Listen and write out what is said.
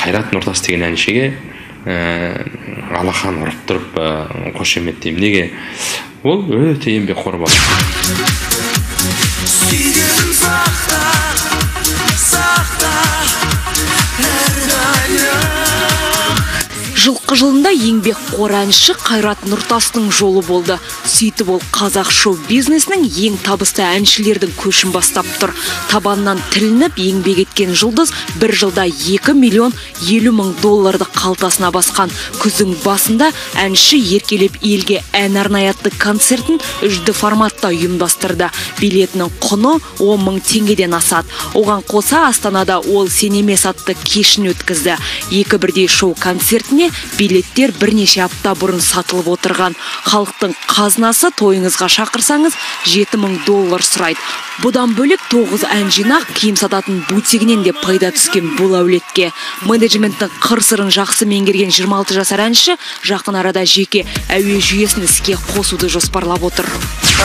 Қайрат Нұртас деген әншіге алақан ұрып тұрып қошеметтеймін. Неге? Ол өте еңбекқор бала. Сүйгенім сақта, Жылқы жылында еңбекқор әнші Қайрат Нұртастың жолы болды. Сөйтіп ол қазақ шоу-бизнесінің ең табысты әншілердің көшін бастап тұр. Табаннан тілініп еңбек еткен жұлдыз бір жылда 2,50 миллион қалтасына басқан. Күздің басында әнші еркелеп елге ән арнайы концертін үжді форматта ұйымдастырды. Билетінің құны 10 мың теңгеден асады. Оған қоса Астанада ол сен емес атты кешін өткізді. Екі бірдей шоу концертіне билеттер бірнеше апта бұрын сатылып отырған. Халықтың қазынасы тойыңызға шақырсаңыз $7 мың сұрайды. Бұдан бөлек 9 ән жинақ киім сататын бутигінен де пайда түскен бұл әулетке. Менеджменттің қыр-сырын жақсы меңгерген 26 жасар әнші жақын арада жеке әуе жүйесін іске қосуды жоспарлап отыр.